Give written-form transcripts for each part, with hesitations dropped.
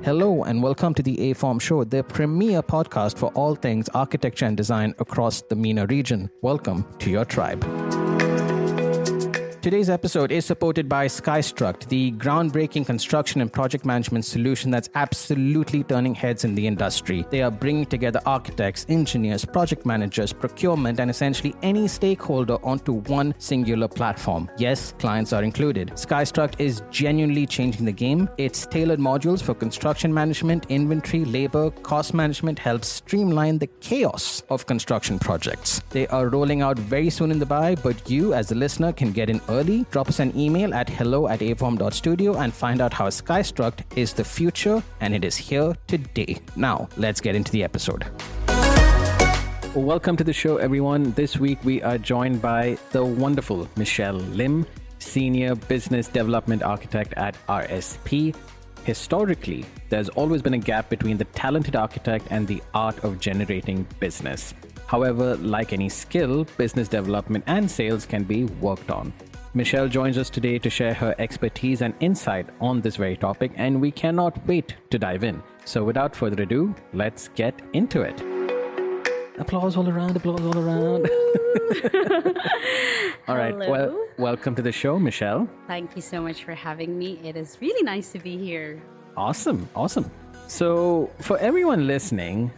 Hello and welcome to the aForm Show, the premier podcast for all things architecture and design across the MENA region. Welcome to your tribe. Today's episode is supported by SkyStruct, the groundbreaking construction and project management solution that's absolutely turning heads in the industry. They are bringing together architects, engineers, project managers, procurement, and essentially any stakeholder onto one singular platform. Yes, clients are included. SkyStruct is genuinely changing the game. Its tailored modules for construction management, inventory, labor, cost management helps streamline the chaos of construction projects. They are rolling out very soon in Dubai, but you as a listener can get in early. Drop us an email at hello@aform.studio and find out how SkyStruct is the future, and it is here today. Now, let's get into the episode. Welcome to the show, everyone. This week we are joined by the wonderful Michelle Lim, Senior Business Development Architect at RSP. Historically, there's always been a gap between the talented architect and the art of generating business. However, like any skill, business development and sales can be worked on. Michelle joins us today to share her expertise and insight on this very topic, and we cannot wait to dive in. So without further ado, let's get into it. Applause all around, applause all around. All right, Hello. well, welcome to the show, Michelle. Thank you so much for having me. It is really nice to be here. Awesome. So for everyone listening,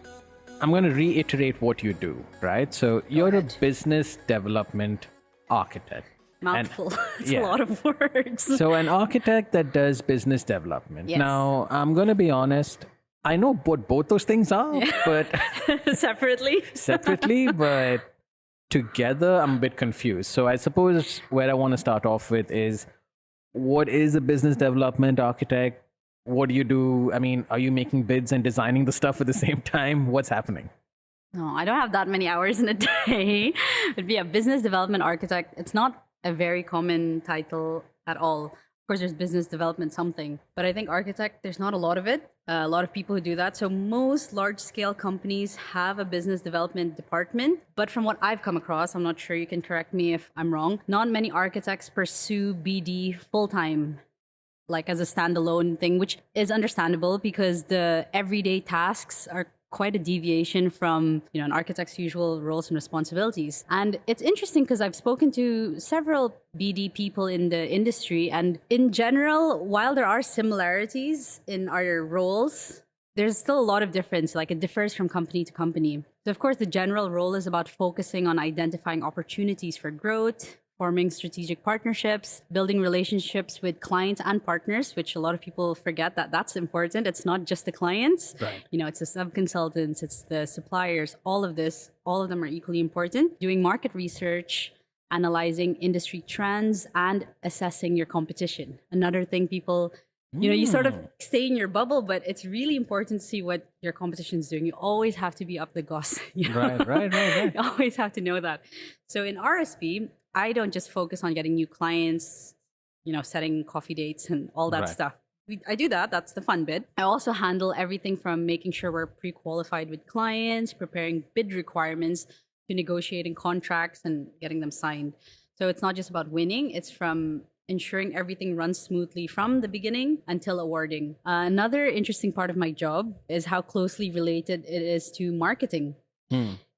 I'm going to reiterate what you do, right? So you're a business development architect. Mouthful. It's a lot of words. So an architect that does business development. Yes. Now, I'm going to be honest. I know what both those things are, but Separately, but together, I'm a bit confused. So I suppose where I want to start off with is, what is a business development architect? What do you do? I mean, are you making bids and designing the stuff at the same time? What's happening? No, I don't have that many hours in a day. It'd be a business development architect. It's not a very common title at all. Of course, there's business development something, but I think architect, there's not a lot of it. A lot of people who do that. So most large-scale companies have a business development department. But from what I've come across, I'm not sure, you can correct me if I'm wrong, not many architects pursue BD full-time, like as a standalone thing, which is understandable because the everyday tasks are quite a deviation from, an architect's usual roles and responsibilities. And it's interesting because I've spoken to several BD people in the industry, and in general, while there are similarities in our roles, there's still a lot of difference. Like, it differs from company to company. So of course, the general role is about focusing on identifying opportunities for growth, forming strategic partnerships, building relationships with clients and partners, which a lot of people forget that that's important. It's not just the clients. Right. It's the sub-consultants, it's the suppliers, all of them are equally important. Doing market research, analyzing industry trends, and assessing your competition. Another thing people, you sort of stay in your bubble, but it's really important to see what your competition is doing. You always have to be up the goss. Right. You always have to know that. So in RSP, I don't just focus on getting new clients, setting coffee dates and all that stuff. I do that. That's the fun bit. I also handle everything from making sure we're pre-qualified with clients, preparing bid requirements, to negotiating contracts and getting them signed. So it's not just about winning. It's from ensuring everything runs smoothly from the beginning until awarding. Another interesting part of my job is how closely related it is to marketing.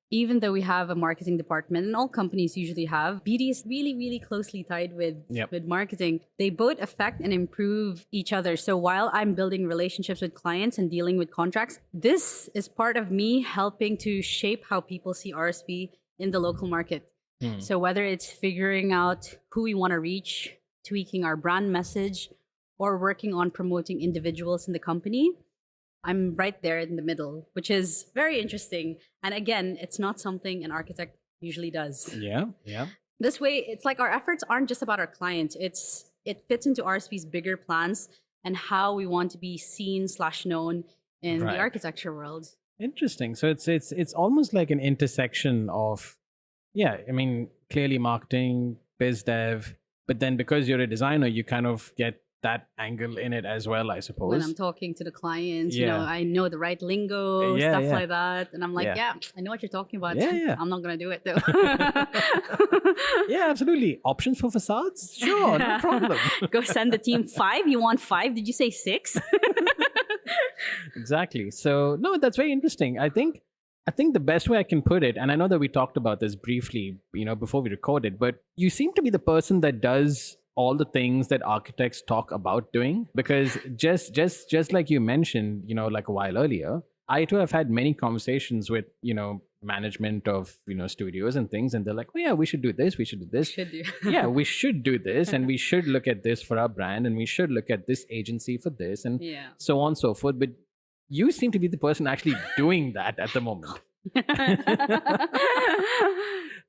Even though we have a marketing department, and all companies usually have, BD is really, really closely tied with marketing. They both affect and improve each other. So while I'm building relationships with clients and dealing with contracts, this is part of me helping to shape how people see RSP in the local market. So whether it's figuring out who we want to reach, tweaking our brand message, or working on promoting individuals in the company, I'm right there in the middle, which is very interesting. And again, it's not something an architect usually does. Yeah. This way, it's like our efforts aren't just about our clients. It fits into RSP's bigger plans and how we want to be seen/known in the architecture world. Interesting. So it's almost like an intersection of, clearly marketing, biz dev, but then because you're a designer, you kind of get that angle in it as well, I suppose. When I'm talking to the clients, I know the right lingo, stuff like that. And I'm like, yeah, I know what you're talking about. Yeah. I'm not going to do it though. Yeah, absolutely. Options for facades? Sure, no problem. Go send the team 5. You want 5? Did you say 6? Exactly. So, no, that's very interesting. I think the best way I can put it, and I know that we talked about this briefly, before we recorded, but you seem to be the person that does all the things that architects talk about doing, because just like you mentioned, like a while earlier, I too have had many conversations with, management of, studios and things, and they're like, oh yeah, we should do this, we should do this. Yeah, we should do this, and we should look at this for our brand, and we should look at this agency for this, and so on and so forth. But you seem to be the person actually doing that at the moment.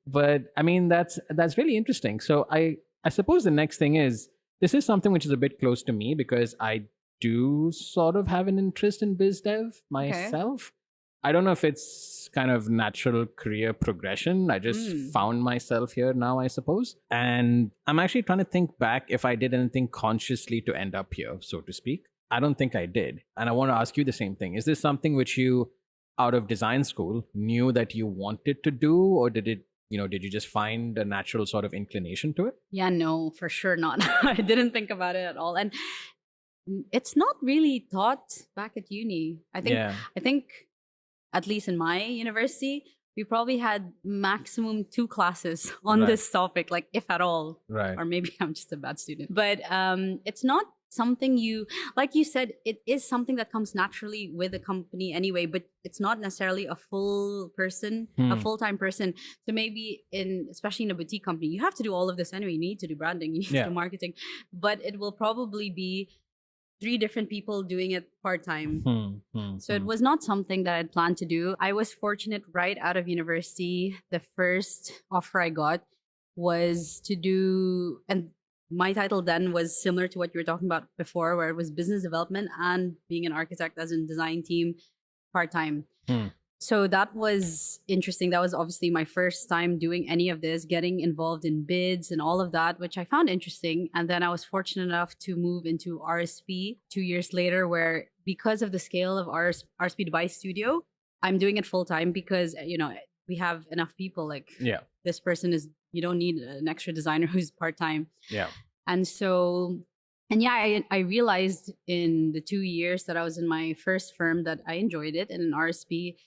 But I mean, that's really interesting. So I suppose the next thing is, this is something which is a bit close to me, because I do sort of have an interest in biz dev myself. Okay. I don't know if it's kind of natural career progression. I just found myself here now, I suppose. And I'm actually trying to think back if I did anything consciously to end up here, so to speak. I don't think I did. And I want to ask you the same thing. Is this something which you, out of design school, knew that you wanted to do, or did you just find a natural sort of inclination to it? Yeah, no, for sure not. I didn't think about it at all. And it's not really taught back at uni. I think at least in my university, we probably had maximum 2 classes on this topic, like if at all. Right. Or maybe I'm just a bad student. But it's not something like you said, it is something that comes naturally with a company anyway, but it's not necessarily a full-time person. So maybe especially in a boutique company, you have to do all of this anyway. You need to do branding, you need to do marketing, but it will probably be 3 different people doing it part-time. So it was not something that I'd planned to do. I was fortunate right out of university. The first offer I got was to do, and my title then was similar to what you were talking about before, where it was business development and being an architect as in design team part-time. So that was interesting. That was obviously my first time doing any of this, getting involved in bids and all of that, which I found interesting. And then I was fortunate enough to move into RSP 2 years later, where because of the scale of RSP Dubai studio, I'm doing it full-time because, we have enough people. Like this person you don't need an extra designer who's part-time. Yeah. And so, I realized in the 2 years that I was in my first firm that I enjoyed it. And in RSP,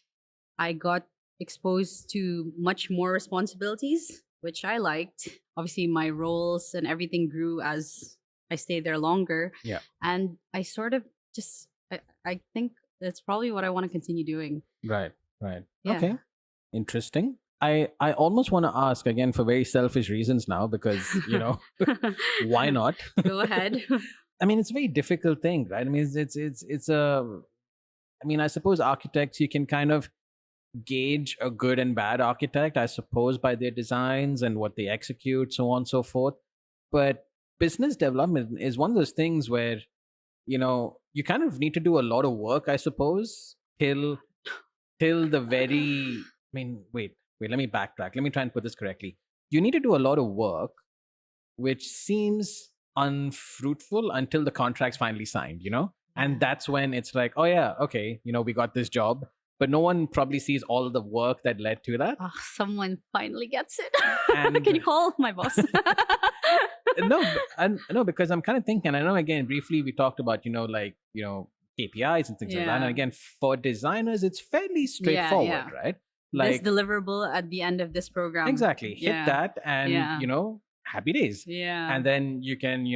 I got exposed to much more responsibilities, which I liked. Obviously, my roles and everything grew as I stayed there longer. Yeah. And I sort of I think that's probably what I want to continue doing. Right. Yeah. Okay. Interesting. I almost want to ask again for very selfish reasons now, because, why not? Go ahead. I mean, it's a very difficult thing, right? I mean, I suppose architects, you can kind of gauge a good and bad architect, I suppose, by their designs and what they execute, so on and so forth. But business development is one of those things where, you kind of need to do a lot of work, I suppose, till the very, wait, let me backtrack. Let me try and put this correctly. You need to do a lot of work, which seems unfruitful until the contract's finally signed, And that's when it's like, oh yeah, okay, we got this job. But no one probably sees all the work that led to that. Oh, someone finally gets it. And can you call my boss? No, because I'm kind of thinking, I know again, briefly we talked about, KPIs and things like that. And again, for designers, it's fairly straightforward, right? Like, this deliverable at the end of this program. Exactly. Hit that and, happy days. Yeah. And then you can,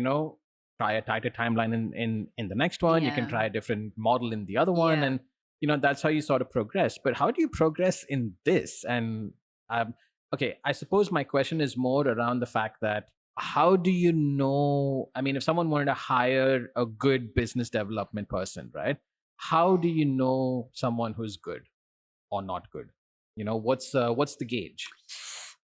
try a tighter timeline in the next one. You can try a different model in the other one. And, that's how you sort of progress. But how do you progress in this? And, okay, I suppose my question is more around the fact that how do you know, if someone wanted to hire a good business development person, right? How do you know someone who's good or not good? What's the gauge?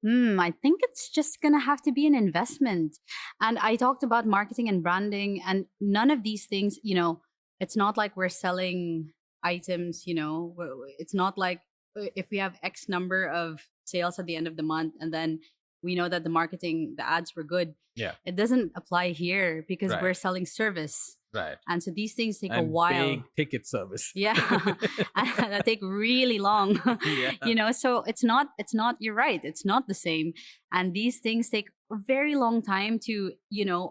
I think it's just going to have to be an investment. And I talked about marketing and branding, and none of these things, it's not like we're selling items, it's not like if we have X number of sales at the end of the month and then we know that the ads were good. Yeah. It doesn't apply here because Right. we're selling service. Right. And so these things take a And while. big ticket service. Yeah. And that take really long. Yeah. So it's not, you're right. It's not the same. And these things take a very long time to,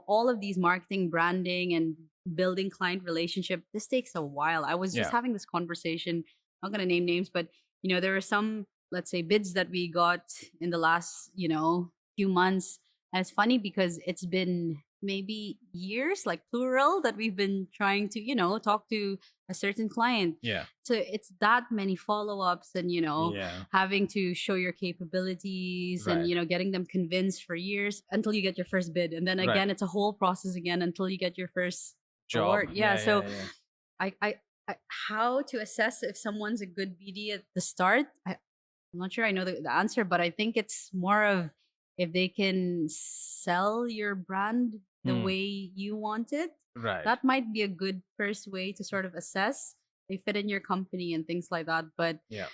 all of these marketing, branding, and building client relationship. This takes a while. I was just Yeah. having this conversation, not going to name names, but, there are some, let's say, bids that we got in the last, few months. And it's funny because it's been maybe years, like plural, that we've been trying to, talk to a certain client. Yeah. So it's that many follow-ups and, Yeah. having to show your capabilities Right. and, getting them convinced for years until you get your first bid. And then again, Right. it's a whole process again until you get your first Job. award. Yeah. So yeah. I how to assess if someone's a good BD at the start, I'm not sure I know the answer, but I think it's more of if they can sell your brand the Hmm. way you want it. Right. That might be a good first way to sort of assess they fit in your company and things like that. But Yeah.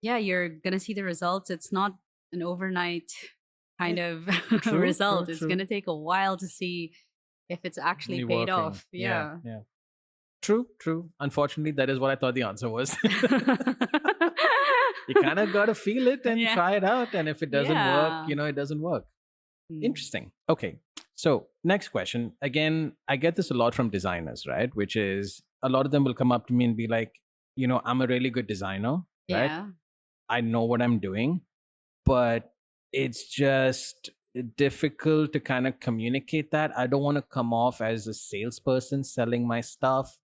yeah, you're gonna see the results. It's not an overnight kind of True, result. true, It's true. gonna take a while to see if it's actually Really paid working. off. Yeah. Yeah. True. Unfortunately, that is what I thought the answer was. You kind of got to feel it and Yeah. try it out. And if it doesn't work, Yeah. it doesn't work. Mm. Interesting. Okay. So, next question. Again, I get this a lot from designers, right? Which is a lot of them will come up to me and be like, I'm a really good designer, right? Yeah. I know what I'm doing, but it's just difficult to kind of communicate that. I don't want to come off as a salesperson selling my stuff.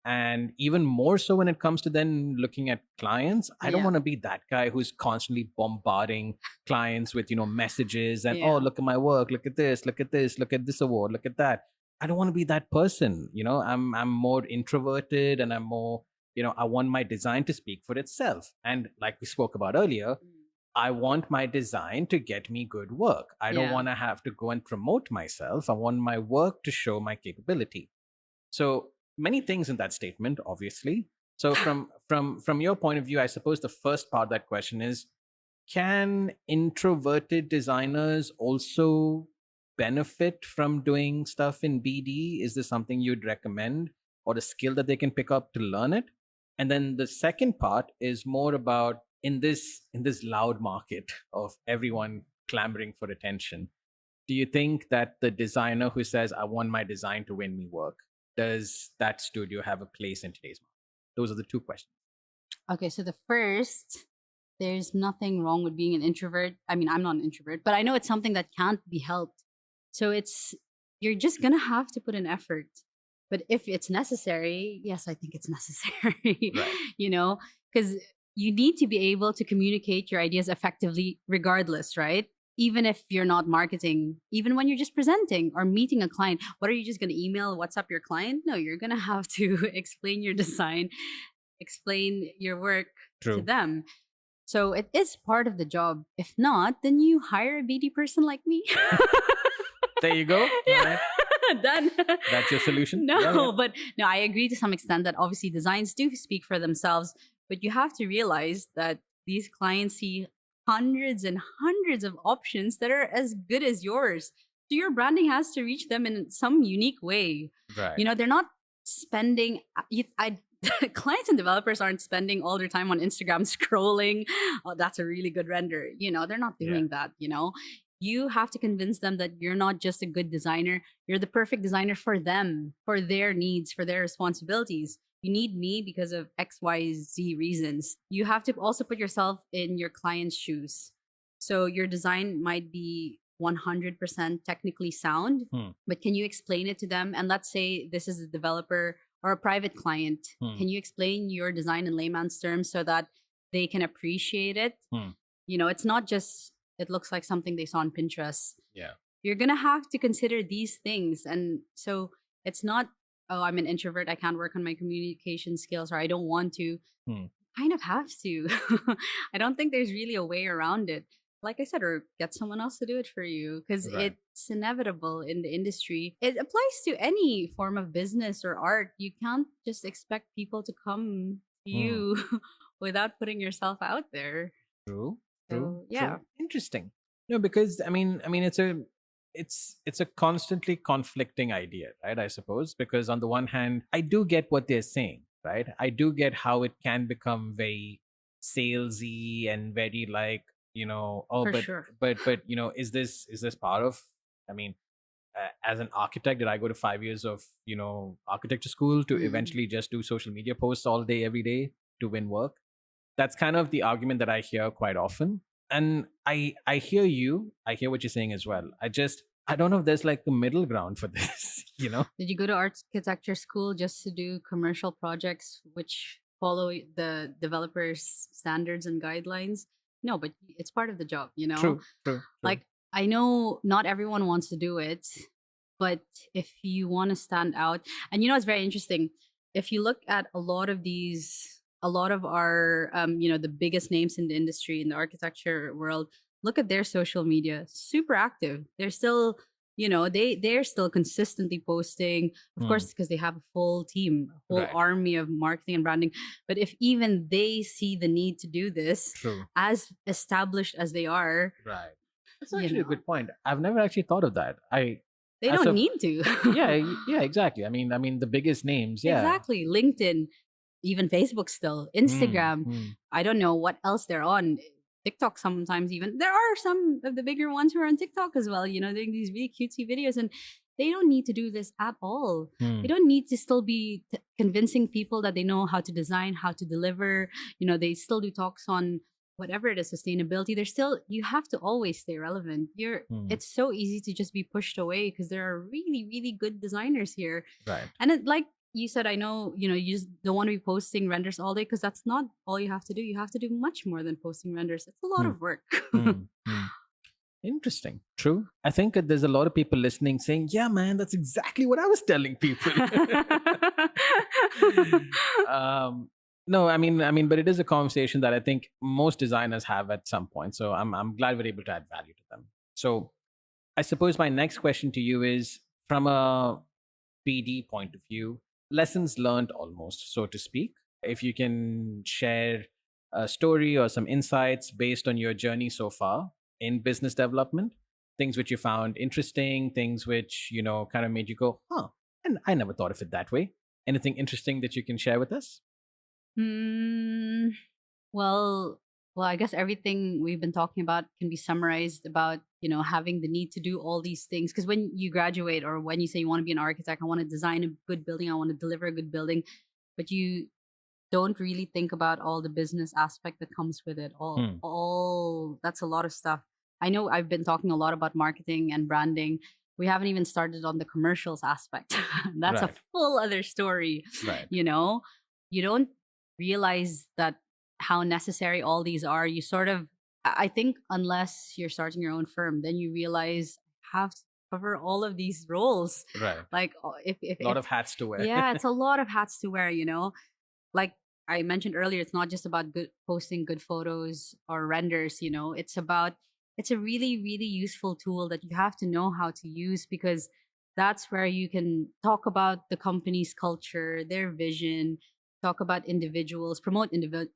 And even more so when it comes to then looking at clients, I don't Yeah. want to be that guy who's constantly bombarding clients with, messages and, Yeah. oh, look at my work, look at this, look at this, look at this award, look at that. I don't want to be that person. I'm more introverted and I'm more, I want my design to speak for itself. And like we spoke about earlier, I want my design to get me good work. I don't Yeah. want to have to go and promote myself. I want my work to show my capability. So many things in that statement, obviously. So from your point of view, I suppose the first part of that question is, can introverted designers also benefit from doing stuff in BD? Is this something you'd recommend, or a skill that they can pick up to learn it? And then the second part is more about in this loud market of everyone clamoring for attention. Do you think that the designer who says, I want my design to win me work, does that studio have a place in today's market? Those are the two questions. Okay, so the first, there's nothing wrong with being an introvert. I mean, I'm not an introvert, but I know it's something that can't be helped. So you're just gonna have to put an effort. But if it's necessary, yes, I think it's necessary. Right. Because you need to be able to communicate your ideas effectively, regardless, right? Even if you're not marketing, even when you're just presenting or meeting a client, what are you just going to email, WhatsApp your client? No, you're going to have to explain your design, explain your work True. to them. So it is part of the job. If not, then you hire a BD person like me. There you go. Yeah. All right. Done. That's your solution? No, Yeah. but no, I agree to some extent that obviously designs do speak for themselves, but you have to realize that these clients see hundreds and hundreds of options that are as good as yours. So your branding has to reach them in some unique way. Right. They're not spending, clients and developers aren't spending all their time on Instagram scrolling. Oh, that's a really good render. They're not doing that. You have to convince them that you're not just a good designer. You're the perfect designer for them, for their needs, for their responsibilities. You need me because of X, Y, Z reasons. You have to also put yourself in your client's shoes. So your design might be 100% technically sound, but can you explain it to them? And let's say this is a developer or a private client. Can you explain your design in layman's terms so that they can appreciate it? It's not just, it looks like something they saw on Pinterest. Yeah. You're going to have to consider these things. And so it's not, oh, I'm an introvert, I can't work on my communication skills, or I don't want to. Kind of have to. I don't think there's really a way around it. Like I said, or get someone else to do it for you, because it's inevitable in the industry. It applies to any form of business or art. You can't just expect people to come to you without putting yourself out there. True. So, yeah. Interesting. No, because I mean, it's a constantly conflicting idea, right? I suppose, because on the one hand, I do get what they're saying, right? I do get how it can become very salesy and very like, oh, For but sure. is this part of? I mean, as an architect, did I go to 5 years of architecture school to Mm. eventually just do social media posts all day every day to win work? That's kind of the argument that I hear quite often. And I hear you. I hear what you're saying as well. I don't know if there's like a middle ground for this, you know? Did you go to architecture school just to do commercial projects which follow the developers' standards and guidelines? No, but it's part of the job, you know? True, true, true. Like, I know not everyone wants to do it, but if you want to stand out, and it's very interesting. If you look at a lot of our, the biggest names in the industry, in the architecture world, look at their social media, super active. They're still, they're still consistently posting, of Hmm. course, because they have a full team, a whole Right. army of marketing and branding. But if even they see the need to do this, True. as established as they are, Right. That's you actually a know, good point. I've never actually thought of that. they As don't a need to. Yeah, yeah, exactly. I mean, the biggest names, yeah. Exactly. LinkedIn, even Facebook still, Hmm. Instagram. Hmm. I don't know what else they're on. TikTok sometimes even. There are some of the bigger ones who are on TikTok as well, doing these really cutesy videos. And they don't need to do this at all. Hmm. They don't need to still be convincing people that they know how to design, how to deliver. They still do talks on whatever it is, sustainability. They're still, you have to always stay relevant. Hmm. It's so easy to just be pushed away because there are really, really good designers here. Right. And like you said, I know, you just don't want to be posting renders all day because that's not all you have to do. You have to do much more than posting renders. It's a lot Hmm. of work. Hmm. Hmm. Interesting. True. I think there's a lot of people listening saying, yeah, man, that's exactly what I was telling people. um, no, I mean, but it is a conversation that I think most designers have at some point. So I'm glad we're able to add value to them. So I suppose my next question to you is from a PD point of view, lessons learned almost, so to speak. If you can share a story or some insights based on your journey so far in business development, things which you found interesting, things which, kind of made you go, huh, and I never thought of it that way. Anything interesting that you can share with us? Hmm. Well, I guess everything we've been talking about can be summarized about, having the need to do all these things. Because when you graduate or when you say you want to be an architect, I want to design a good building, I want to deliver a good building, but you don't really think about all the business aspect that comes with it. Hmm. All that's a lot of stuff. I know I've been talking a lot about marketing and branding. We haven't even started on the commercials aspect. That's a Right. full other story. Right. You know, you don't realize that how necessary all these are. You sort of, I think, unless you're starting your own firm, then you realize I have to cover all of these roles. Right. Like, A lot of hats to wear. yeah, it's a lot of hats to wear. Like I mentioned earlier, it's not just about posting good photos or renders, it's a really, really useful tool that you have to know how to use because that's where you can talk about the company's culture, their vision, talk about individuals, promote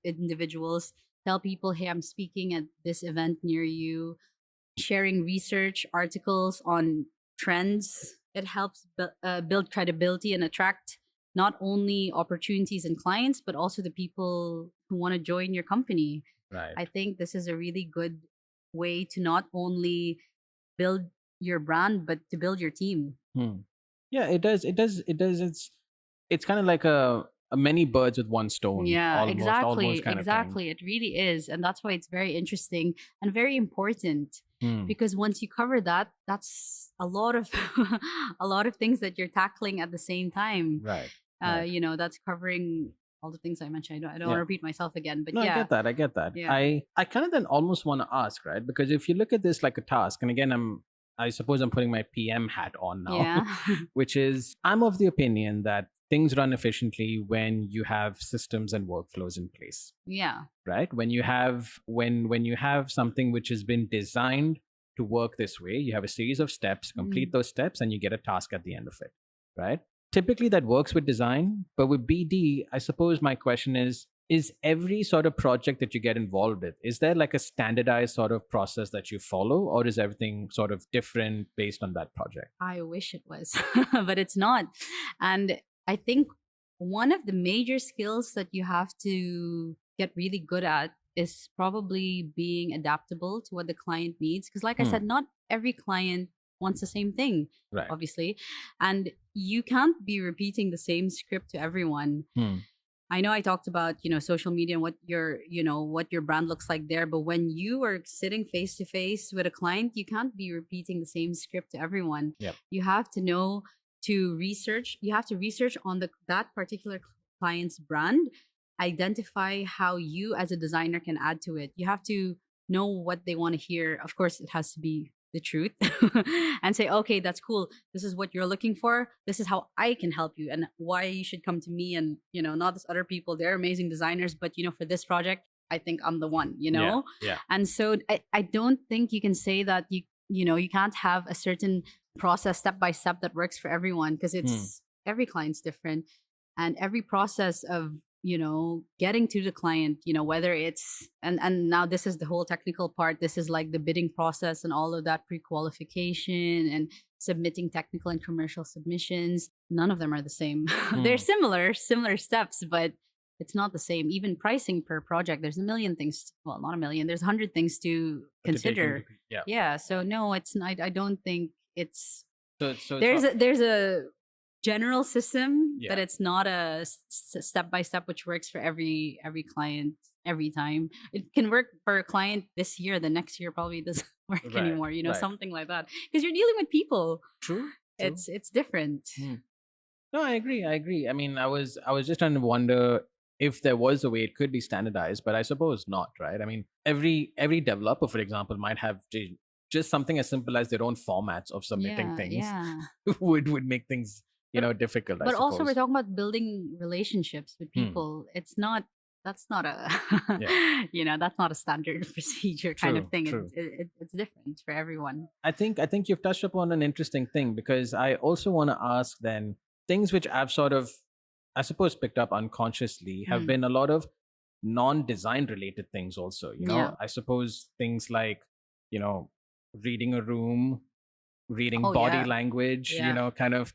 individuals, tell people, hey, I'm speaking at this event near you, sharing research articles on trends. It helps build credibility and attract not only opportunities and clients, but also the people who want to join your company. Right. I think this is a really good way to not only build your brand, but to build your team. Hmm. Yeah, it does. It does. It does. It's kind of like a many birds with one stone, Yeah, almost exactly. kind of thing. Exactly. It really is. And that's why it's very interesting and very important Hmm. because once you cover that, that's a lot of a lot of things that you're tackling at the same time. Right. Right. That's covering all the things I mentioned. I don't want Yeah. to repeat myself again, but No, I yeah. get that. I get that. Yeah. I kind of then almost want to ask, right? Because if you look at this like a task, and again, I suppose I'm putting my PM hat on now, Yeah. which is I'm of the opinion that things run efficiently when you have systems and workflows in place, Yeah. right? When you have something which has been designed to work this way, you have a series of steps, complete Mm. those steps, and you get a task at the end of it, right? Typically that works with design, but with BD, I suppose my question is, is every sort of project that you get involved with, is there like a standardized sort of process that you follow, or is everything sort of different based on that project? I wish it was, but it's not. And I think one of the major skills that you have to get really good at is probably being adaptable to what the client needs. Because, like I said, not every client wants the same thing, Right. obviously. And you can't be repeating the same script to everyone. I know I talked about, social media and what your brand looks like there, but when you are sitting face to face with a client, you can't be repeating the same script to everyone. Yep. You have to know to research. You have to research on that particular client's brand, identify how you as a designer can add to it. You have to know what they want to hear. Of course, it has to be the truth and say, okay, that's cool. This is what you're looking for. This is how I can help you and why you should come to me and, not this other people. They're amazing designers, but, for this project, I think I'm the one, Yeah. And so I don't think you can say that you can't have a certain process step by step that works for everyone, because it's every client's different, and every process of getting to the client, whether it's and now this is the whole technical part. This is like the bidding process and all of that pre-qualification and submitting technical and commercial submissions. None of them are the same. They're similar steps, but it's not the same. Even pricing per project, there's a million things. Well, not a million. There's 100 things to consider. Yeah. So no, it's not. I don't think it's. So there's a general system, but it's not a step by step which works for every client every time. It can work for a client this year, the next year probably doesn't work anymore, something like that, because you're dealing with people. True. It's different. No, I agree. I mean, I was just trying to wonder if there was a way it could be standardized, but I suppose not, right? I mean, every developer, for example, might have just something as simple as their own formats of submitting things would make things difficult. But also, we're talking about building relationships with people. That's not a that's not a standard procedure kind of thing. True. It's different for everyone. I think you've touched upon an interesting thing, because I also want to ask then, things which I've sort of, I suppose, picked up unconsciously have been a lot of non-design related things also. I suppose things like, reading a room, reading body language, kind of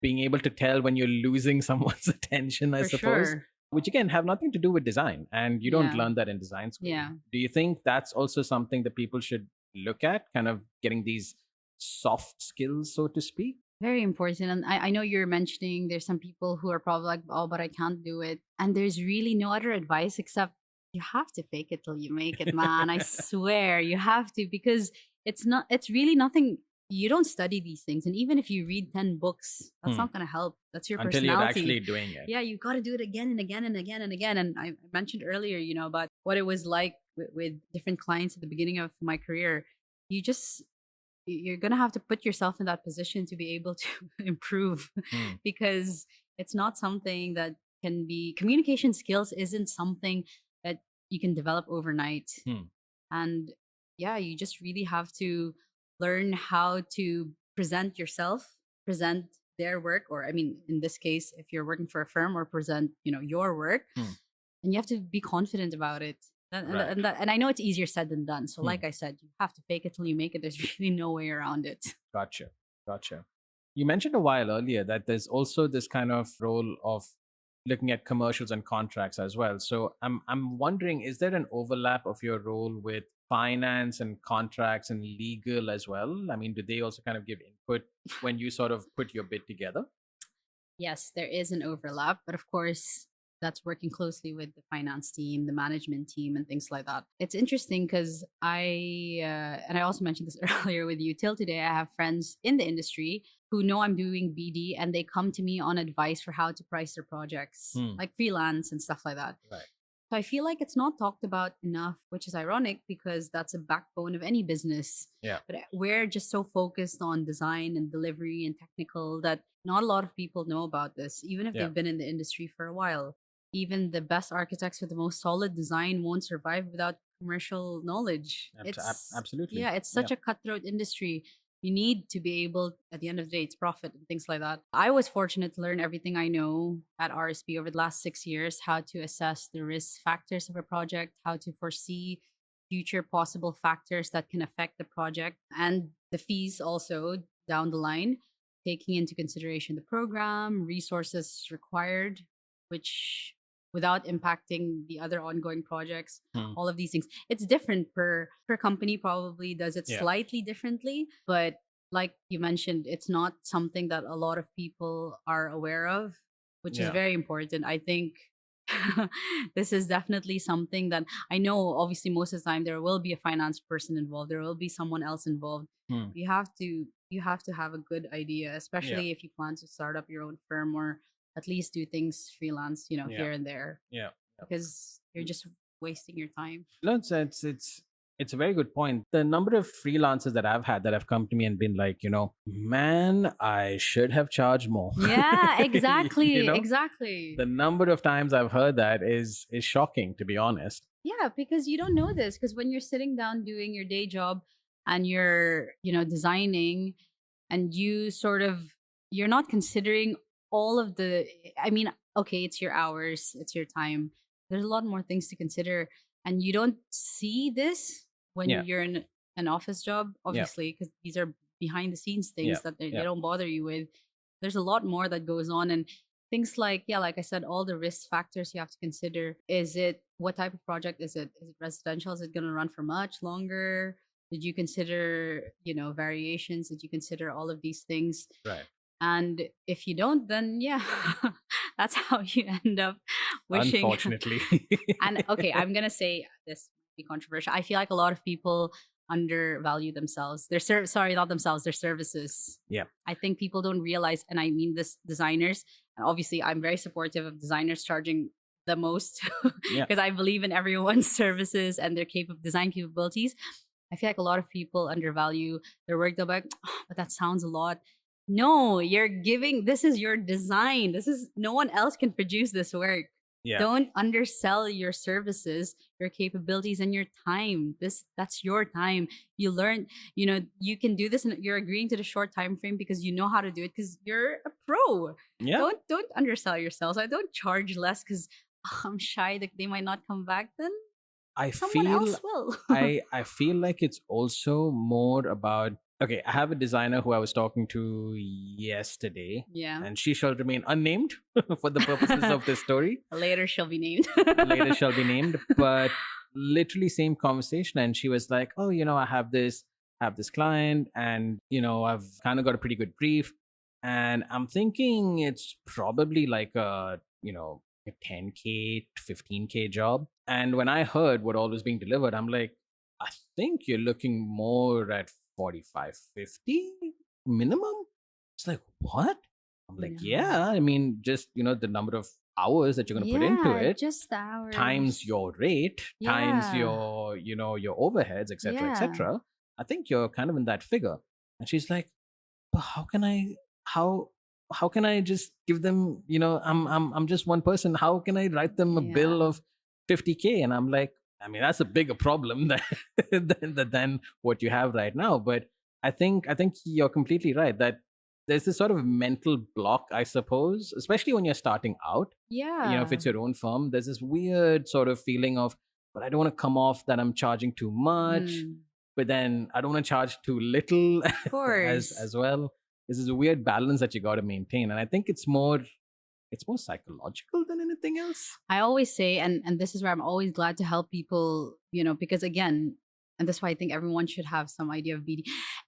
being able to tell when you're losing someone's attention, I suppose, which again have nothing to do with design, and you don't learn that in design school. Do you think that's also something that people should look at, kind of getting these soft skills, so to speak? Very important. And I know you're mentioning there's some people who are probably like, oh, but I can't do it. And there's really no other advice except you have to fake it till you make it, man. I swear you have to, because it's really nothing. You don't study these things. And even if you read 10 books, that's not going to help. That's your until personality. You're actually doing it. Yeah, you got to do it again and again and again and again. And I mentioned earlier, about what it was like with different clients at the beginning of my career. You're going to have to put yourself in that position to be able to improve, because it's not something that can be, communication skills isn't something that you can develop overnight. And you just really have to learn how to present yourself, present their work, or I mean, in this case, if you're working for a firm, or present, your work, and you have to be confident about it. And I know it's easier said than done. So like I said, you have to fake it till you make it. There's really no way around it. Gotcha. You mentioned a while earlier that there's also this kind of role of looking at commercials and contracts as well. So I'm wondering, is there an overlap of your role with finance and contracts and legal as well? I mean, do they also kind of give input when you sort of put your bid together? Yes, there is an overlap, but of course, that's working closely with the finance team, the management team, and things like that. It's interesting because and I also mentioned this earlier with you, till today, I have friends in the industry who know I'm doing BD, and they come to me on advice for how to price their projects, like freelance and stuff like that. Right. So I feel like it's not talked about enough, which is ironic because that's a backbone of any business. Yeah. But we're just so focused on design and delivery and technical that not a lot of people know about this, even if they've been in the industry for a while. Even the best architects with the most solid design won't survive without commercial knowledge. Absolutely. Yeah, it's such a cutthroat industry. You need to be able, at the end of the day, it's profit and things like that. I was fortunate to learn everything I know at RSP over the last 6 years, how to assess the risk factors of a project, how to foresee future possible factors that can affect the project, and the fees also down the line, taking into consideration the program, resources required, which without impacting the other ongoing projects, all of these things. It's different per company, probably does it slightly differently, but like you mentioned, it's not something that a lot of people are aware of, which is very important. I think this is definitely something that I know obviously most of the time there will be a finance person involved, there will be someone else involved. You have to have a good idea, especially if you plan to start up your own firm or at least do things freelance, here and there, because you're just wasting your time. No, it's a very good point. The number of freelancers that I've had that have come to me and been like, man, I should have charged more. Yeah, exactly. Exactly. The number of times I've heard that is shocking, to be honest. Yeah, because you don't know this. Because when you're sitting down doing your day job and you're, designing, and you're not considering all of the, I mean, okay, it's your hours, it's your time. There's a lot more things to consider. And you don't see this when you're in an office job, obviously, because these are behind the scenes things that they don't bother you with. There's a lot more that goes on. And things like, like I said, all the risk factors you have to consider. What type of project is it? Is it residential? Is it going to run for much longer? Did you consider, variations? Did you consider all of these things? Right. And if you don't, then that's how you end up wishing. Unfortunately. And okay, I'm going to say this might be controversial. I feel like a lot of people undervalue themselves. Sorry, not themselves, their services. Yeah. I think people don't realize, and I mean this, designers, and obviously I'm very supportive of designers charging the most because I believe in everyone's services and their design capabilities. I feel like a lot of people undervalue their work. They're like, but that sounds a lot. No, this is your design. No one else can produce this work. Yeah. Don't undersell your services, your capabilities, and your time. That's your time. You learn, you can do this, and you're agreeing to the short time frame because you know how to do it because you're a pro. Yeah. Don't undersell yourselves. I don't charge less because I'm shy that they might not come back. Then someone else will. I feel like it's also more about, okay, I have a designer who I was talking to yesterday. Yeah. And she shall remain unnamed for the purposes of this story. Later she'll be named. Later she'll be named. But literally same conversation. And she was like, oh, I have this client and, I've kind of got a pretty good brief. And I'm thinking it's probably like a 10K, 15K job. And when I heard what all was being delivered, I'm like, I think you're looking more at 45, 50 minimum. It's like, what? I'm like, I mean, just, the number of hours that you're going to put into it. Just the hours. Times your rate, times your, your overheads, etc., etc. I think you're kind of in that figure. And she's like, but how can I just give them, I'm just one person. How can I write them a bill of 50K? And I'm like, I mean, that's a bigger problem than what you have right now. But I think you're completely right that there's this sort of mental block, I suppose, especially when you're starting out. Yeah. If it's your own firm, there's this weird sort of feeling of, but I don't want to come off that I'm charging too much, but then I don't want to charge too little of course. as well. This is a weird balance that you got to maintain. And I think it's more psychological than anything else. I always say, and this is where I'm always glad to help people, because again, and that's why I think everyone should have some idea of BD.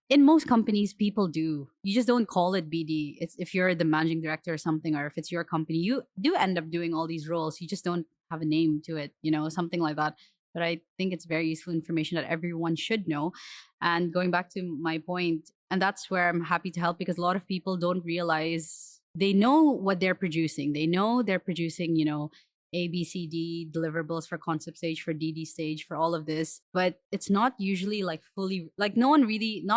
In most companies, people do. You just don't call it BD. It's if you're the managing director or something, or if it's your company, you do end up doing all these roles. You just don't have a name to it, something like that. But I think it's very useful information that everyone should know. And going back to my point, and that's where I'm happy to help, because a lot of people don't realize they know what they're producing. They know they're producing, A, B, C, D deliverables for concept stage, for DD stage, for all of this. But it's not usually like fully, like not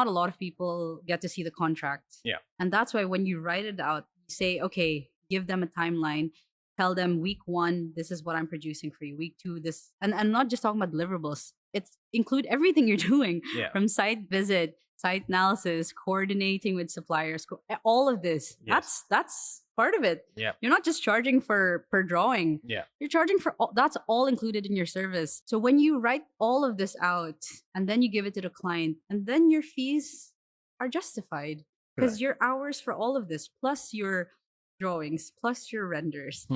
a lot of people get to see the contract. Yeah. And that's why when you write it out, you say, okay, give them a timeline. Tell them week 1, this is what I'm producing for you. Week 2, this, and I'm not just talking about deliverables. It's include everything you're doing from site visit site analysis, coordinating with suppliers, all of this. Yes. That's part of it. Yeah. You're not just charging for per drawing. Yeah. You're charging for that's all included in your service. So when you write all of this out and then you give it to the client, and then your fees are justified because Right. your hours for all of this, plus your drawings, plus your renders,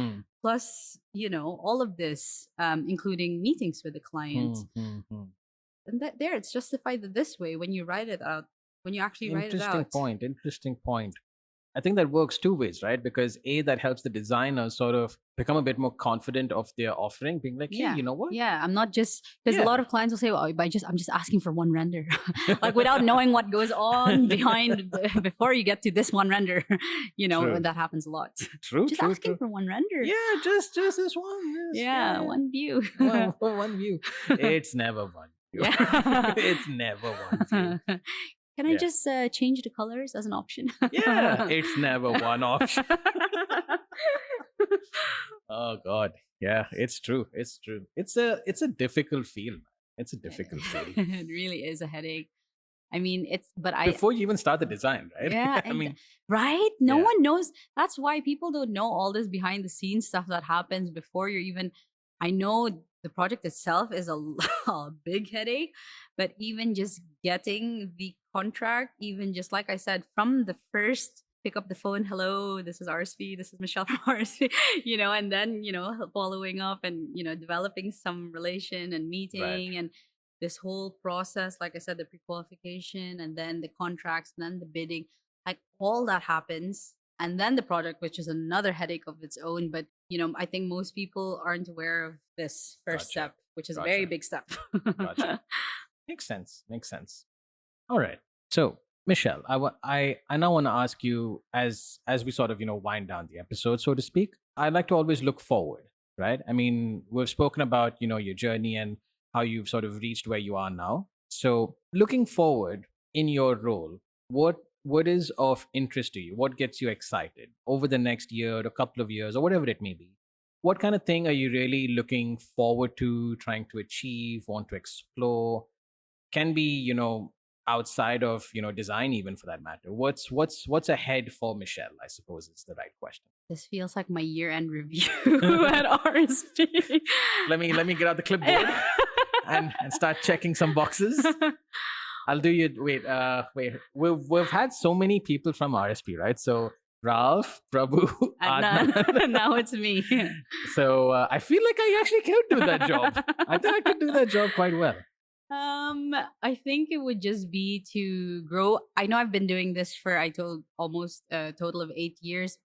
plus all of this, including meetings with the client. And that there, it's justified this way when you write it out, when you actually write it out. Interesting point. I think that works two ways, right? Because that helps the designer sort of become a bit more confident of their offering, being like, hey, you know what? Yeah, I'm not just, because a lot of clients will say, well, I'm just asking for one render, like without knowing what goes on behind before you get to this one render. And that happens a lot. True. Just asking for one render. Yeah, just this one. Yes, one view. One view. It's never one view. Yeah. It's never one view. Can I just change the colors as an option? Yeah, it's never one option. Oh God, yeah, it's true. It's true. It's a difficult field, man. It's a difficult field. It really is a headache. I mean, before you even start the design, right? Yeah, I mean, right? No one knows. That's why people don't know all this behind the scenes stuff that happens before you're even. I know the project itself is a big headache, but even just getting the contract, even just like I said, from the first pick up the phone, hello, this is RSP, this is Michelle from RSP, and then, following up and, developing some relation and meeting and this whole process, like I said, the pre-qualification and then the contracts and then the bidding, like all that happens. And then the project, which is another headache of its own. But, I think most people aren't aware of this first step, which is a very big step. Gotcha. Makes sense. All right. So, Michelle, I now want to ask you, as we sort of, wind down the episode, so to speak, I like to always look forward, right? I mean, we've spoken about, your journey and how you've sort of reached where you are now. So looking forward in your role, what is of interest to you? What gets you excited over the next year, a couple of years, or whatever it may be? What kind of thing are you really looking forward to, trying to achieve, want to explore? Can be, outside of, design, even for that matter. What's ahead for Michelle, I suppose is the right question. This feels like my year-end review at RSP. Let me get out the clipboard and start checking some boxes. I'll do you. Wait. We've had so many people from RSP, right? So Ralph, Prabhu, Adnan. Now it's me. So I feel like I actually could do that job. I think I could do that job quite well. I think it would just be to grow. I know I've been doing this for almost a total of 8 years,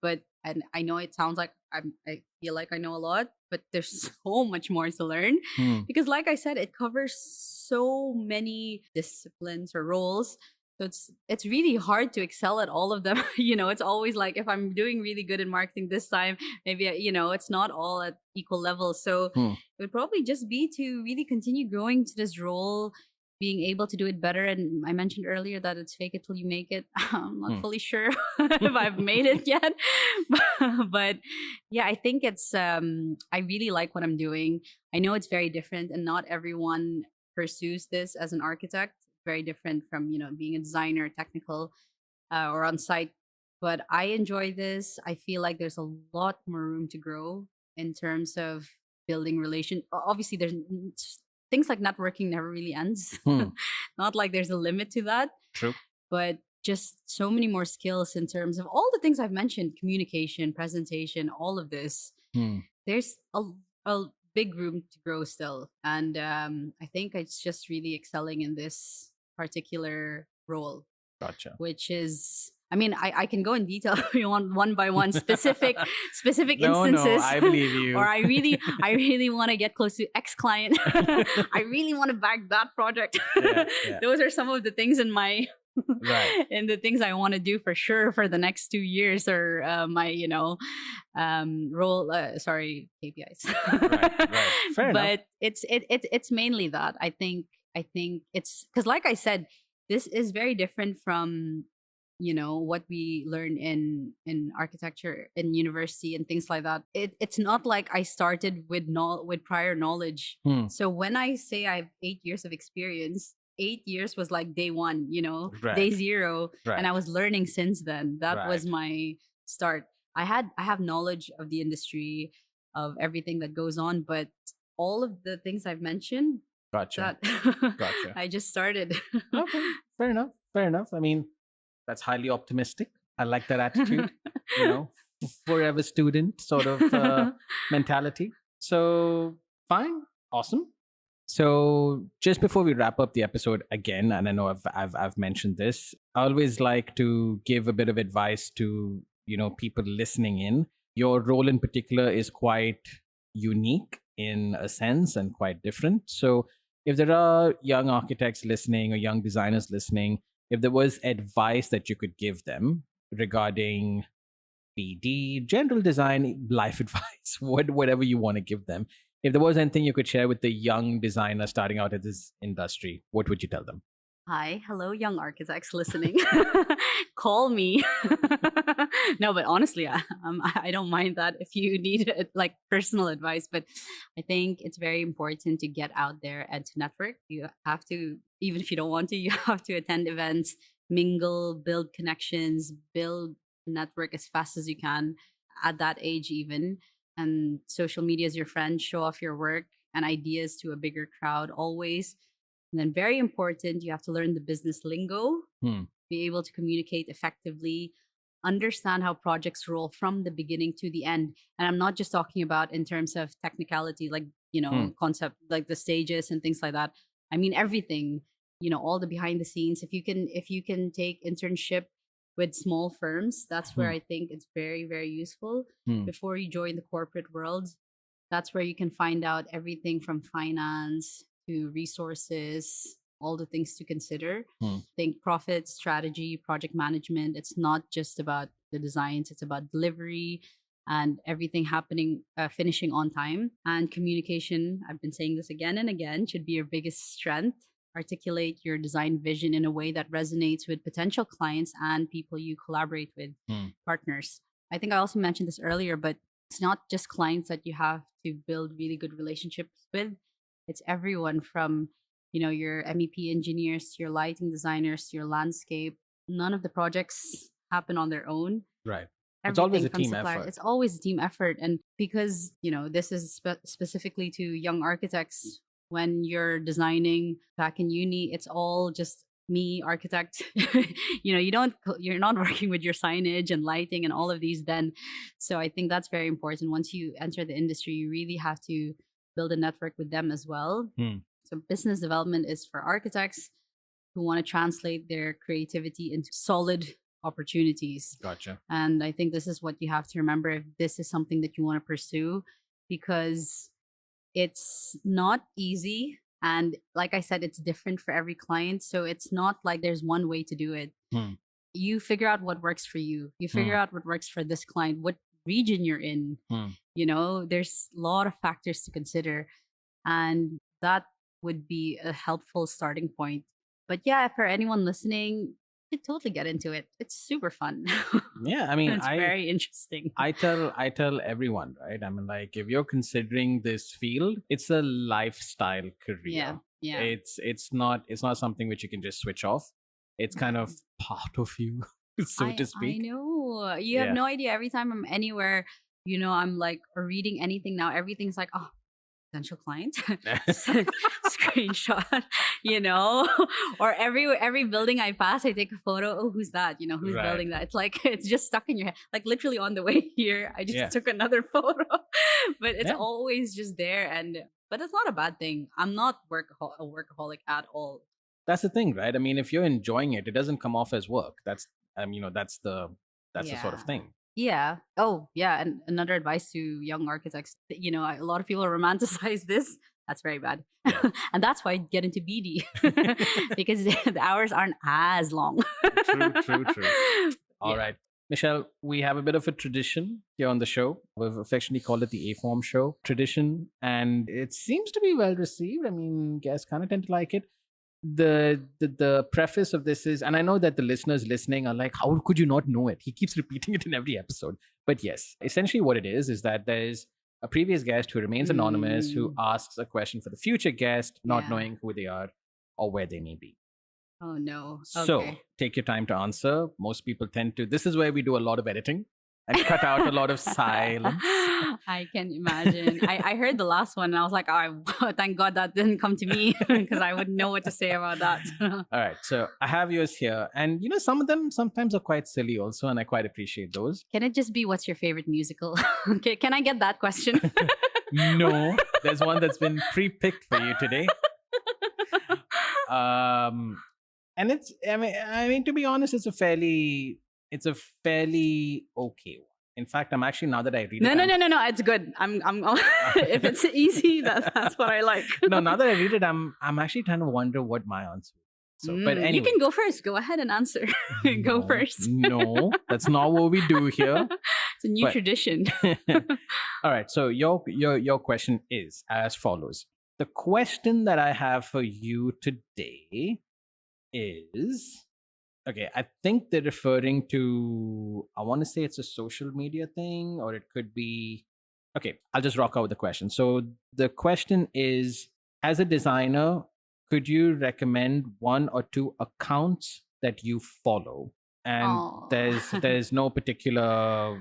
and I know it sounds like I feel like I know a lot, but there's so much more to learn because, like I said, it covers so many disciplines or roles. So it's really hard to excel at all of them. It's always like if I'm doing really good in marketing this time, maybe it's not all at equal levels. So it would probably just be to really continue growing to this role, being able to do it better. And I mentioned earlier that it's fake it till you make it. I'm not fully sure if I've made it yet, but yeah, I think it's I really like what I'm doing. I know it's very different, and not everyone pursues this as an architect. Very different from being a designer, technical, or on site. But I enjoy this. I feel like there's a lot more room to grow in terms of building relation. Obviously, there's things like networking never really ends. Not like there's a limit to that. True. But just so many more skills in terms of all the things I've mentioned: communication, presentation, all of this. There's a big room to grow still, and I think it's just really excelling in this particular role. Gotcha. Which is, I mean, I can go in detail if you want, one by one, specific instances. No, I believe you. Or I really want to get close to X client. I really want to back that project. Yeah. Those are some of the things in my and the things I want to do for sure for the next 2 years, or my role. Sorry, KPIs. Right. Fair enough. But it's mainly that. I think it's because, like I said, this is very different from what we learn in architecture in university and things like that. It's not like I started with prior knowledge. So when I say I have 8 years of experience, 8 years was like day one, Right. day zero. Right. And I was learning since then. That was Right. my start. I have knowledge of the industry, of everything that goes on, but all of the things I've mentioned, Gotcha. that Gotcha. I just started. Okay. Fair enough. Fair enough. I mean, that's highly optimistic. I like that attitude, forever student sort of mentality. So fine. Awesome. So just before we wrap up the episode again, and I know I've mentioned this, I always like to give a bit of advice to, people listening in. Your role in particular is quite unique in a sense and quite different. So if there are young architects listening or young designers listening, if there was advice that you could give them regarding BD, general design, life advice, whatever you want to give them, if there was anything you could share with the young designer starting out in this industry, what would you tell them? Hi, hello, young architects listening. Call me. No, but honestly, I don't mind that if you need like personal advice. But I think it's very important to get out there and to network. You have to, even if you don't want to, you have to attend events, mingle, build connections, build network as fast as you can at that age, even. And social media is your friend. Show off your work and ideas to a bigger crowd always. And then, very important, you have to learn the business lingo, be able to communicate effectively, understand how projects roll from the beginning to the end. And I'm not just talking about in terms of technicality, like, concept, like the stages and things like that. I mean, everything, all the behind the scenes. If you can take internship with small firms, that's where I think it's very, very useful. Before you join the corporate world, that's where you can find out everything from finance to resources, all the things to consider. Think profit, strategy, project management. It's not just about the designs, it's about delivery and everything happening, finishing on time. And communication, I've been saying this again and again, should be your biggest strength. Articulate your design vision in a way that resonates with potential clients and people you collaborate with, partners. I think I also mentioned this earlier, but it's not just clients that you have to build really good relationships with. It's everyone from, your MEP engineers, to your lighting designers, to your landscape. None of the projects happen on their own. Right. It's always a Everything from team supplier. effort. It's always a team effort. And because, this is specifically to young architects, when you're designing back in uni, it's all just me, architect. You're not working with your signage and lighting and all of these then. So I think that's very important. Once you enter the industry, you really have to build a network with them as well. So business development is for architects who want to translate their creativity into solid opportunities. Gotcha. And I think this is what you have to remember if this is something that you want to pursue, because it's not easy. And like I said, it's different for every client. So it's not like there's one way to do it. You figure out what works for you. You figure out what works for this client, what region you're in. There's a lot of factors to consider. And that would be a helpful starting point. But yeah, for anyone listening, you totally get into it. It's super fun. Yeah, I mean, it's very interesting. I tell everyone, right? I mean, like, if you're considering this field, it's a lifestyle career. Yeah. It's not something which you can just switch off. It's kind of part of you, so to speak. I know. You have no idea. Every time I'm anywhere, I'm like, or reading anything now, everything's like, oh, potential client screenshot, or every building I pass, I take a photo. Oh, who's that? Who's building that? It's like, it's just stuck in your head. Like literally on the way here, I just took another photo, but it's always just there. But it's not a bad thing. I'm not a workaholic at all. That's the thing, right? I mean, if you're enjoying it, it doesn't come off as work. That's the sort of thing. Yeah. Oh, yeah. And another advice to young architects, a lot of people romanticize this. That's very bad. Yeah. And that's why I get into BD because the hours aren't as long. True. All right. Michelle, we have a bit of a tradition here on the show. We've affectionately called it the aForm show tradition. And it seems to be well received. I mean, guests kind of tend to like it. The preface of this is, and I know that the listeners listening are like, how could you not know it? He keeps repeating it in every episode. But yes, essentially what it is that there's a previous guest who remains anonymous, who asks a question for the future guest, not knowing who they are. or where they may be. Oh, no. So Okay. take your time to answer. Most people tend to, this is where we do a lot of editing and cut out a lot of silence. I can imagine. I heard the last one and I was like, oh, thank God that didn't come to me because I wouldn't know what to say about that. All right. So I have yours here. And, some of them sometimes are quite silly also. And I quite appreciate those. Can it just be what's your favorite musical? Okay, can I get that question? No, there's one that's been pre-picked for you today. And it's, I mean, to be honest, it's a fairly okay one. In fact, I'm actually, now that I read No, it, no, it's good. I'm if it's easy, that's what I like. No, now that I read it, I'm actually trying to wonder what my answer is. So, but anyway, you can go first. Go ahead and answer. Go first. No, that's not what we do here. It's a new tradition. All right. So your question is as follows. The question that I have for you today is, okay, I think they're referring to, I want to say it's a social media thing, or it could be, okay, I'll just rock out with the question. So the question is, as a designer, could you recommend 1 or 2 accounts that you follow? And there's no particular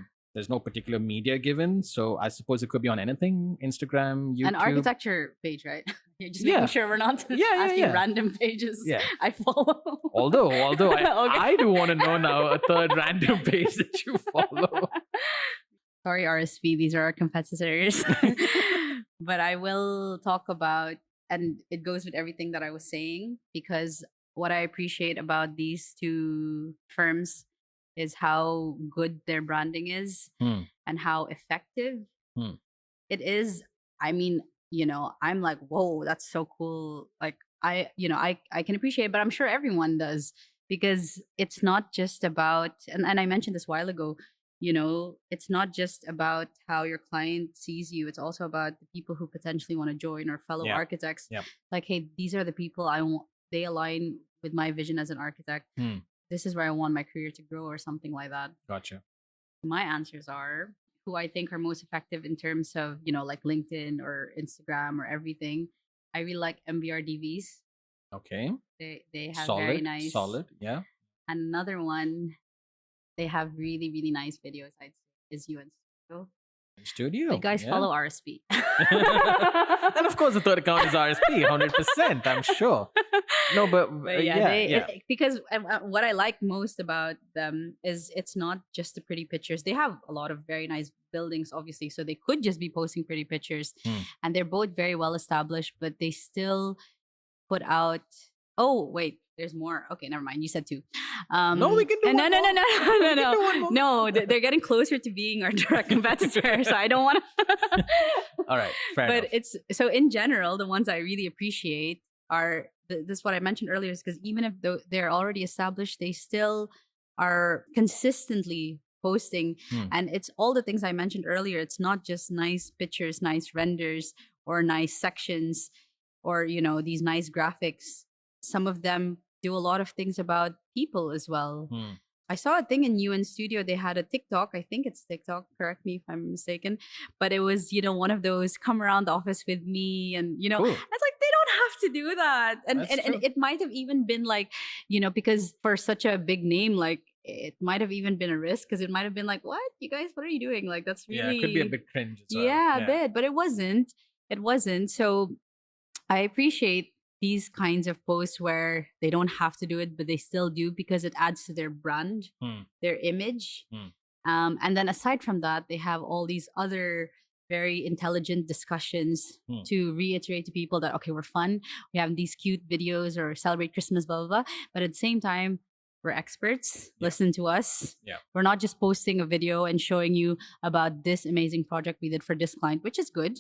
media given. So I suppose it could be on anything, Instagram, YouTube. An architecture page, right? You're just making sure we're not asking random pages I follow. Although I do want to know now a third random page that you follow. Sorry, RSP, these are our competitors. But I will talk about, and it goes with everything that I was saying, because what I appreciate about these 2 firms is how good their branding is and how effective it is. I mean, I'm like, whoa, that's so cool. Like I can appreciate it, but I'm sure everyone does, because it's not just about, and I mentioned this a while ago, it's not just about how your client sees you. It's also about the people who potentially want to join, or fellow architects. Like, hey, these are the people I want. They align with my vision as an architect. This is where I want my career to grow, or something like that. Gotcha. My answers are who I think are most effective in terms of, like LinkedIn or Instagram or everything. I really like MBRDVs. Okay. They have solid, very nice. Solid, yeah. And another one, they have really, really nice videos. I'd say is UN Studio. You guys follow RSP. And of course, the third account is RSP, 100%, I'm sure. No, but because what I like most about them is it's not just the pretty pictures. They have a lot of very nice buildings, obviously, so they could just be posting pretty pictures. And they're both very well established, but they still put out, oh, wait, there's more. Okay, never mind. You said 2. No, we can do one more. No, they're getting closer to being our direct competitor, so I don't want to. All right, fair enough. It's so in general, the ones I really appreciate are this. What I mentioned earlier is because even if they're already established, they still are consistently posting, and it's all the things I mentioned earlier. It's not just nice pictures, nice renders, or nice sections, or these nice graphics. Some of them do a lot of things about people as well. I saw a thing in UN Studio. They had a TikTok. I think it's TikTok. Correct me if I'm mistaken. But it was, one of those come around the office with me. And, Cool. it's like, they don't have to do that. And it might have even been like, because for such a big name, like it might have even been a risk, because it might have been like, what? You guys, what are you doing? Like, that's really. Yeah, it could be a bit cringe as well. Yeah, a bit. But it wasn't. It wasn't. So I appreciate these kinds of posts where they don't have to do it, but they still do, because it adds to their brand, their image. And then aside from that, they have all these other very intelligent discussions to reiterate to people that, okay, we're fun. We have these cute videos or celebrate Christmas, blah, blah, blah. But at the same time, we're experts. Listen to us. We're not just posting a video and showing you about this amazing project we did for this client, which is good.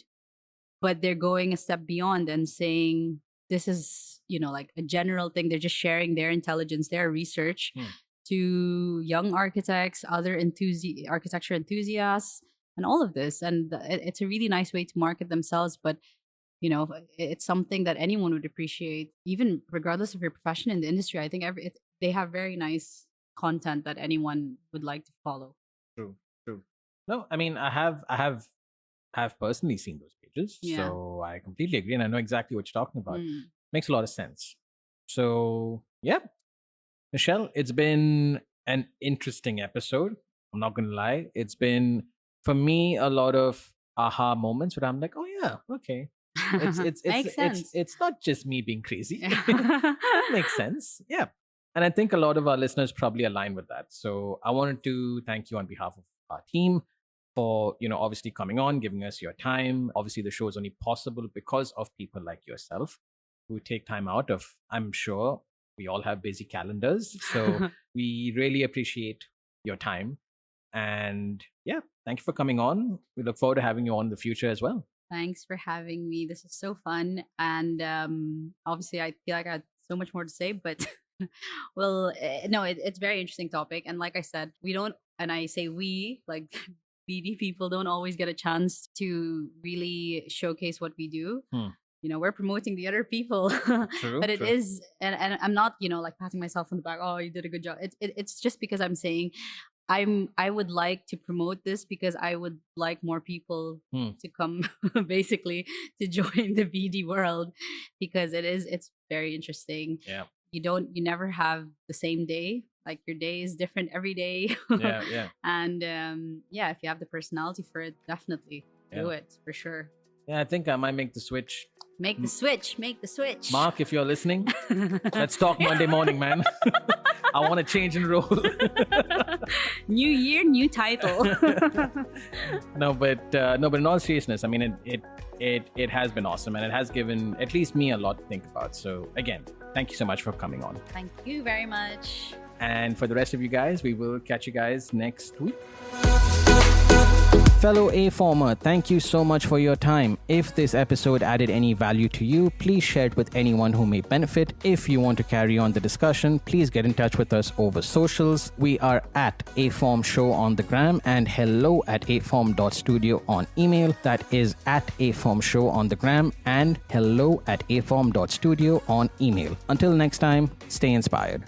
But they're going a step beyond and saying, this is, like a general thing. They're just sharing their intelligence, their research to young architects, other architecture enthusiasts, and all of this. And it's a really nice way to market themselves. But, it's something that anyone would appreciate, even regardless of your profession in the industry. I think they have very nice content that anyone would like to follow. True. No, I mean, I have personally seen those pages, so I completely agree, and I know exactly what you're talking about. Makes a lot of sense. So, yeah, Michelle, it's been an interesting episode. I'm not going to lie. It's been, for me, a lot of aha moments where I'm like, oh, yeah, okay. Makes sense. It's not just me being crazy. That makes sense. Yeah. And I think a lot of our listeners probably align with that. So I wanted to thank you on behalf of our team for, obviously coming on, giving us your time. Obviously, the show is only possible because of people like yourself who take time out of, I'm sure we all have busy calendars. So we really appreciate your time. And yeah, thank you for coming on. We look forward to having you on in the future as well. Thanks for having me. This is so fun. And obviously, I feel like I had so much more to say, but well, no, it's very interesting topic. And like I said, we don't, and I say we, like BD people don't always get a chance to really showcase what we do. We're promoting the other people. True, but it true. is, and I'm not, like patting myself on the back. Oh, you did a good job. It's just because I'm saying I would like to promote this because I would like more people to come basically to join the BD world, because it's very interesting. Yeah. You never have the same day. Like your day is different every day. Yeah. And if you have the personality for it, definitely do it for sure. Yeah, I think I might make the switch. Make the switch. Mark, if you're listening, let's talk Monday morning, man. I want to change and roll. New year, new title. No, but in all seriousness, I mean, it has been awesome, and it has given at least me a lot to think about. So again, thank you so much for coming on. Thank you very much. And for the rest of you guys, we will catch you guys next week. Fellow aFormer, thank you so much for your time. If this episode added any value to you, please share it with anyone who may benefit. If you want to carry on the discussion, please get in touch with us over socials. We are at aForm Show on the gram and hello@aform.studio on email. That is at aForm Show on the gram and hello@aform.studio on email. Until next time, stay inspired.